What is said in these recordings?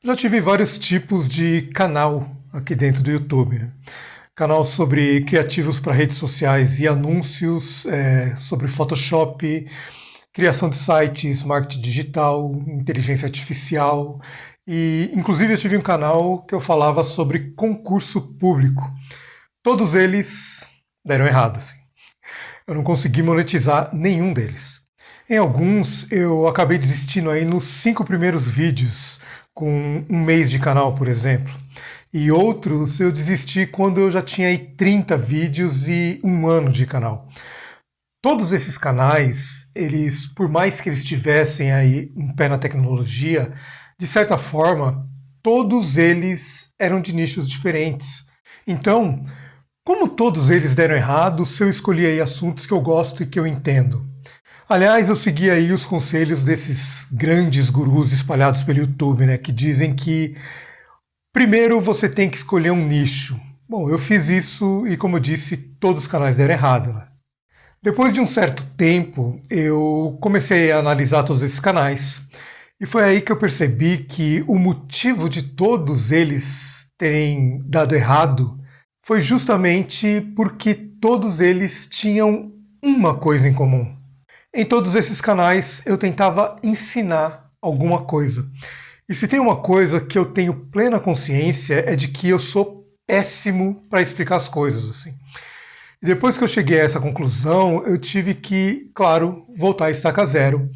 Já tive vários tipos de canal aqui dentro do YouTube, né? Canal sobre criativos para redes sociais e anúncios, sobre Photoshop, criação de sites, marketing digital, inteligência artificial. E, inclusive, eu tive um canal que eu falava sobre concurso público. Todos eles deram errado, assim. Eu não consegui monetizar nenhum deles. Em alguns, eu acabei desistindo aí nos 5 primeiros vídeos, com um mês de canal, por exemplo. E outros eu desisti quando eu já tinha aí 30 vídeos e um ano de canal. Todos esses canais, eles, por mais que eles tivessem aí um pé na tecnologia, de certa forma, todos eles eram de nichos diferentes. Então, como todos eles deram errado, eu escolhi aí assuntos que eu gosto e que eu entendo. Aliás, eu segui aí os conselhos desses grandes gurus espalhados pelo YouTube, né, que dizem que primeiro você tem que escolher um nicho. Bom, eu fiz isso e, como eu disse, todos os canais deram errado, né? Depois de um certo tempo, eu comecei a analisar todos esses canais e foi aí que eu percebi que o motivo de todos eles terem dado errado foi justamente porque todos eles tinham uma coisa em comum. Em todos esses canais eu tentava ensinar alguma coisa. E se tem uma coisa que eu tenho plena consciência é de que eu sou péssimo para explicar as coisas, assim. E depois que eu cheguei a essa conclusão, eu tive que, claro, voltar a estaca zero.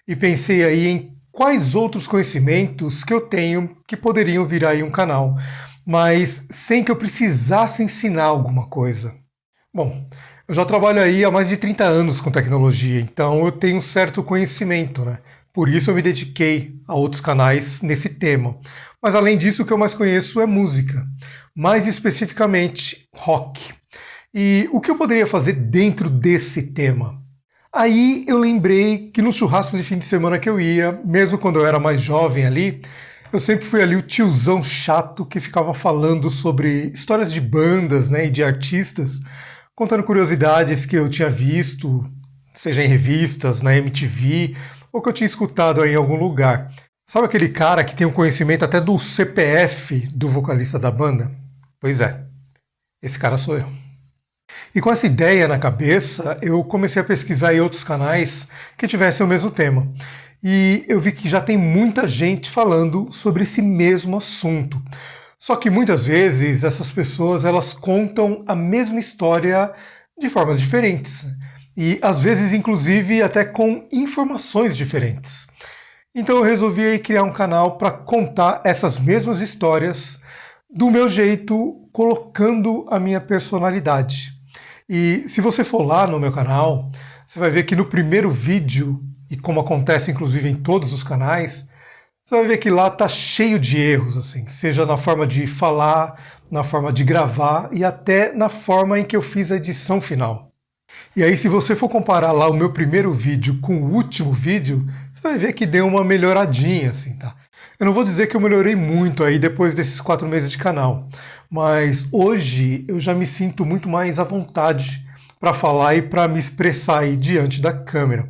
E pensei aí em quais outros conhecimentos que eu tenho que poderiam virar aí um canal, mas sem que eu precisasse ensinar alguma coisa. Bom, eu já trabalho aí há mais de 30 anos com tecnologia, então eu tenho um certo conhecimento, né? Por isso eu me dediquei a outros canais nesse tema. Mas além disso, o que eu mais conheço é música, mais especificamente rock. E o que eu poderia fazer dentro desse tema? Aí eu lembrei que nos churrascos de fim de semana que eu ia, mesmo quando eu era mais jovem ali, eu sempre fui ali o tiozão chato que ficava falando sobre histórias de bandas, né, e de artistas, contando curiosidades que eu tinha visto, seja em revistas, na MTV, ou que eu tinha escutado aí em algum lugar. Sabe aquele cara que tem um conhecimento até do CPF do vocalista da banda? Pois é, esse cara sou eu. E com essa ideia na cabeça, eu comecei a pesquisar em outros canais que tivessem o mesmo tema. E eu vi que já tem muita gente falando sobre esse mesmo assunto. Só que muitas vezes essas pessoas elas contam a mesma história de formas diferentes. E às vezes, inclusive, até com informações diferentes. Então eu resolvi criar um canal para contar essas mesmas histórias do meu jeito, colocando a minha personalidade. E se você for lá no meu canal, você vai ver que no primeiro vídeo, e como acontece inclusive em todos os canais, você vai ver que lá tá cheio de erros, assim, seja na forma de falar, na forma de gravar e até na forma em que eu fiz a edição final. E aí, se você for comparar lá o meu primeiro vídeo com o último vídeo, você vai ver que deu uma melhoradinha, assim, tá? Eu não vou dizer que eu melhorei muito aí depois desses 4 meses de canal, mas hoje eu já me sinto muito mais à vontade para falar e para me expressar aí diante da câmera.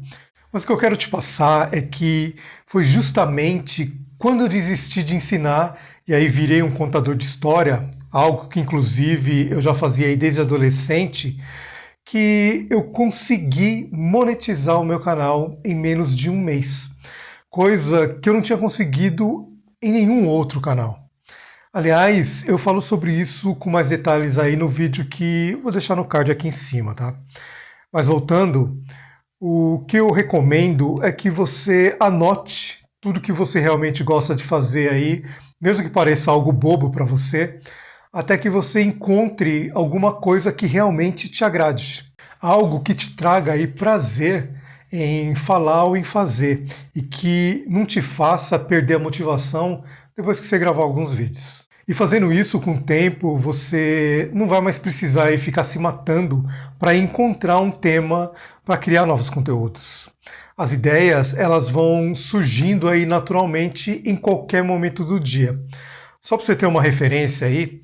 Mas o que eu quero te passar é que foi justamente quando eu desisti de ensinar e aí virei um contador de história, algo que inclusive eu já fazia aí desde adolescente, que eu consegui monetizar o meu canal em menos de um mês. Coisa que eu não tinha conseguido em nenhum outro canal. Aliás, eu falo sobre isso com mais detalhes aí no vídeo que eu vou deixar no card aqui em cima, tá? Mas voltando, o que eu recomendo é que você anote tudo que você realmente gosta de fazer aí, mesmo que pareça algo bobo para você, até que você encontre alguma coisa que realmente te agrade. Algo que te traga aí prazer em falar ou em fazer e que não te faça perder a motivação depois que você gravar alguns vídeos. E fazendo isso com o tempo, você não vai mais precisar aí ficar se matando para encontrar um tema para criar novos conteúdos. As ideias, elas vão surgindo aí naturalmente em qualquer momento do dia. Só para você ter uma referência aí,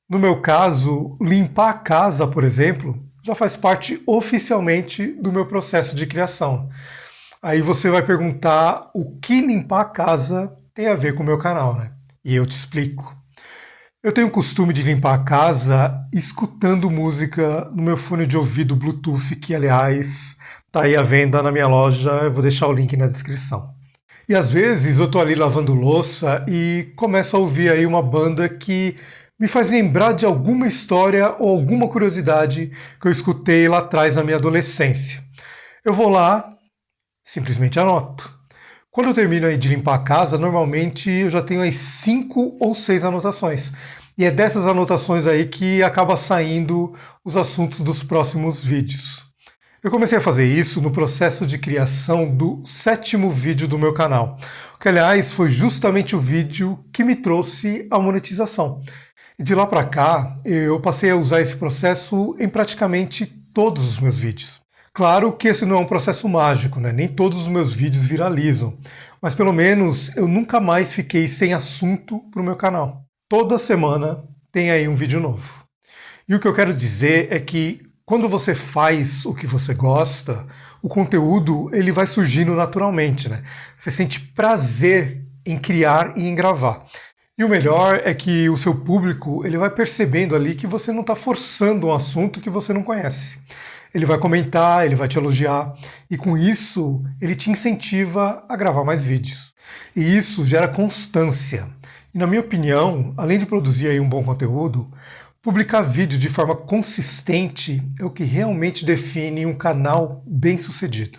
no meu caso, limpar a casa, por exemplo, já faz parte oficialmente do meu processo de criação. Aí você vai perguntar o que limpar a casa tem a ver com o meu canal, né? E eu te explico. Eu tenho o costume de limpar a casa escutando música no meu fone de ouvido Bluetooth, que aliás está aí à venda na minha loja, eu vou deixar o link na descrição. E às vezes eu tô ali lavando louça e começo a ouvir aí uma banda que me faz lembrar de alguma história ou alguma curiosidade que eu escutei lá atrás na minha adolescência. Eu vou lá, simplesmente anoto. Quando eu termino aí de limpar a casa, normalmente eu já tenho aí 5 ou 6 anotações. E é dessas anotações aí que acaba saindo os assuntos dos próximos vídeos. Eu comecei a fazer isso no processo de criação do 7º vídeo do meu canal, que aliás foi justamente o vídeo que me trouxe a monetização. E de lá para cá, eu passei a usar esse processo em praticamente todos os meus vídeos. Claro que esse não é um processo mágico, né? Nem todos os meus vídeos viralizam, mas pelo menos eu nunca mais fiquei sem assunto para o meu canal. Toda semana tem aí um vídeo novo. E o que eu quero dizer é que quando você faz o que você gosta, o conteúdo ele vai surgindo naturalmente, né? Você sente prazer em criar e em gravar. E o melhor é que o seu público ele vai percebendo ali que você não está forçando um assunto que você não conhece. Ele vai comentar, ele vai te elogiar e com isso ele te incentiva a gravar mais vídeos. E isso gera constância. E na minha opinião, além de produzir aí um bom conteúdo, publicar vídeo de forma consistente é o que realmente define um canal bem-sucedido.